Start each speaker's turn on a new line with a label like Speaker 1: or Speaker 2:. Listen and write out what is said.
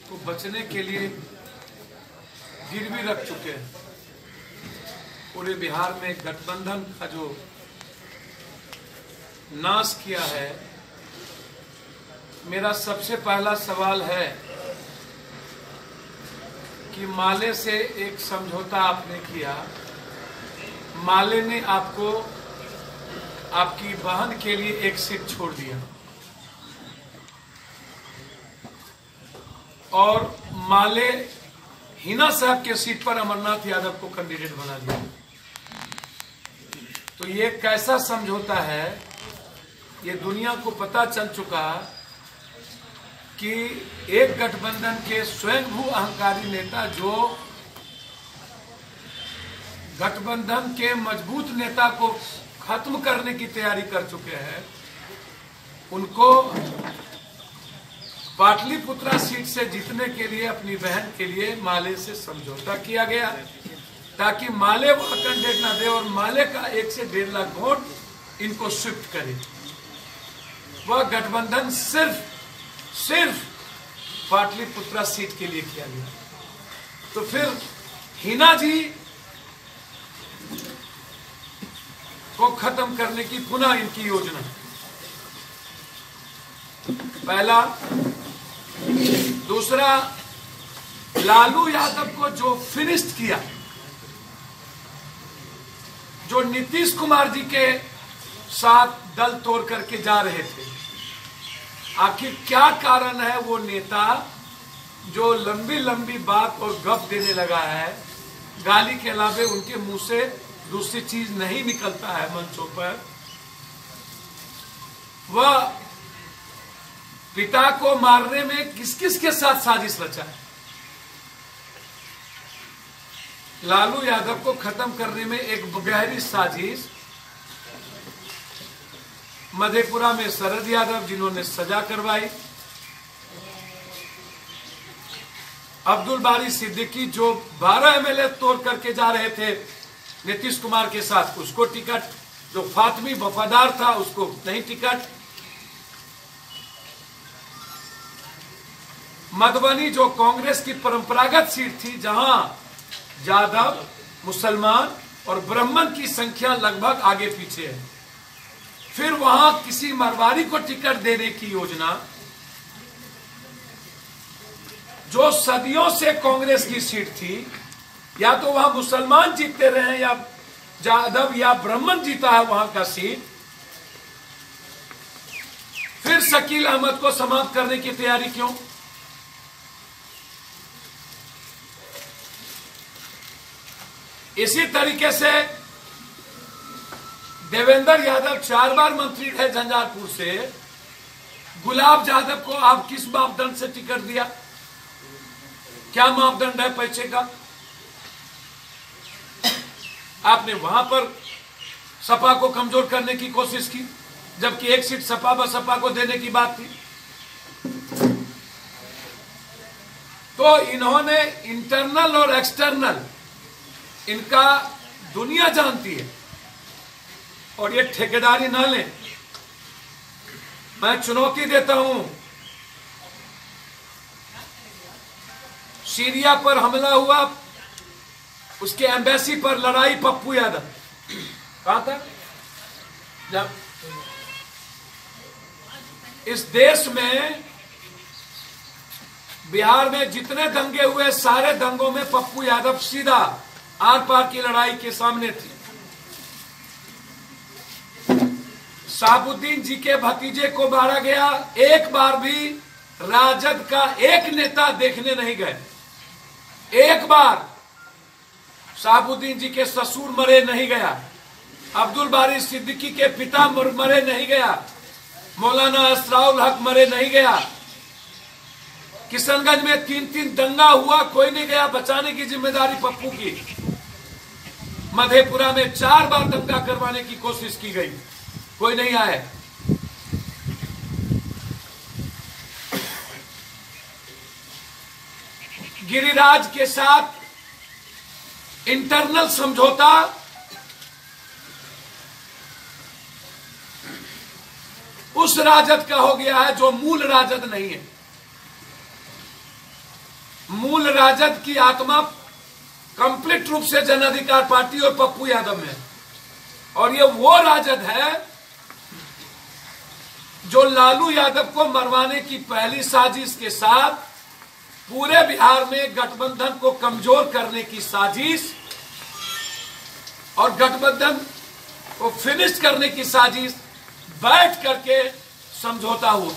Speaker 1: को बचने के लिए गिरवी रख चुके हैं। पूरे बिहार में गठबंधन का जो नाश किया है। मेरा सबसे पहला सवाल है कि माले से एक समझौता आपने किया, माले ने आपको आपकी बहन के लिए एक सीट छोड़ दिया और माले हिना साहब के सीट पर अमरनाथ यादव को कैंडिडेट बना दिया। तो ये कैसा समझौता है, ये दुनिया को पता चल चुका कि एक गठबंधन के स्वयंभू अहंकारी नेता जो गठबंधन के मजबूत नेता को खत्म करने की तैयारी कर चुके हैं, उनको पाटलिपुत्रा सीट से जीतने के लिए अपनी बहन के लिए माले से समझौता किया गया ताकि माले वह कैंडिडेट ना दे और माले का 1 से 1.5 लाख वोट इनको शिफ्ट करे। वह गठबंधन सिर्फ पाटलिपुत्रा सीट के लिए किया गया। तो फिर हिना जी को खत्म करने की पुनः इनकी योजना। पहला। दूसरा, लालू यादव को जो फिनिश्ड किया, जो नीतीश कुमार जी के साथ दल तोड़ करके जा रहे थे, आखिर क्या कारण है वो नेता जो लंबी लंबी बात और गप देने लगा है, गाली के अलावे उनके मुंह से दूसरी चीज नहीं निकलता है मंचों पर। वह पिता को मारने में किस किस के साथ साजिश रचा है। लालू यादव को खत्म करने में एक गहरी साजिश। मधेपुरा में शरद यादव जिन्होंने सजा करवाई, अब्दुल बारी सिद्दीकी जो 12 एमएलए तोड़ करके जा रहे थे नीतीश कुमार के साथ, उसको टिकट, जो फातमी वफादार था उसको नहीं टिकट। मधुबनी जो कांग्रेस की परंपरागत सीट थी, जहां यादव, मुसलमान और ब्राह्मण की संख्या लगभग आगे पीछे है, फिर वहां किसी मारवाड़ी को टिकट देने की योजना। जो सदियों से कांग्रेस की सीट थी, या तो वहां मुसलमान जीतते रहे या यादव या ब्राह्मण जीता है वहां का सीट, फिर शकील अहमद को समाप्त करने की तैयारी क्यों? इसी तरीके से देवेंद्र यादव 4 बार मंत्री रहे झंझारपुर से, गुलाब यादव को आप किस मापदंड से टिकट दिया? क्या मापदंड है पैसे का? आपने वहां पर सपा को कमजोर करने की कोशिश की, जबकि एक सीट सपा बसपा को देने की बात थी। तो इन्होंने इंटरनल और एक्सटर्नल, इनका दुनिया जानती है और ये ठेकेदारी ना लें। मैं चुनौती देता हूं, सीरिया पर हमला हुआ, उसके एम्बेसी पर लड़ाई, पप्पू यादव कहां था? जब इस देश में, बिहार में जितने दंगे हुए, सारे दंगों में पप्पू यादव सीधा आर पार की लड़ाई के सामने थी। शहाबुद्दीन जी के भतीजे को मारा गया, एक बार भी राजद का एक नेता देखने नहीं गए। एक बार शहाबुद्दीन जी के ससुर मरे नहीं गया, अब्दुल बारी सिद्दीकी के पिता मरे नहीं गया, मौलाना असराउल हक मरे नहीं गया। किशनगंज में 3 दंगा हुआ, कोई नहीं गया, बचाने की जिम्मेदारी पप्पू की। मधेपुरा में 4 बार दंगा करवाने की कोशिश की गई, कोई नहीं आए। गिरिराज के साथ इंटरनल समझौता, उस राजद का हो गया है जो मूल राजद नहीं है। मूल राजद की आत्मा कंप्लीट रूप से जन अधिकार पार्टी और पप्पू यादव में, और ये वो राजद है जो लालू यादव को मरवाने की पहली साजिश के साथ पूरे बिहार में गठबंधन को कमजोर करने की साजिश और गठबंधन को फिनिश करने की साजिश बैठ करके समझौता हुआ।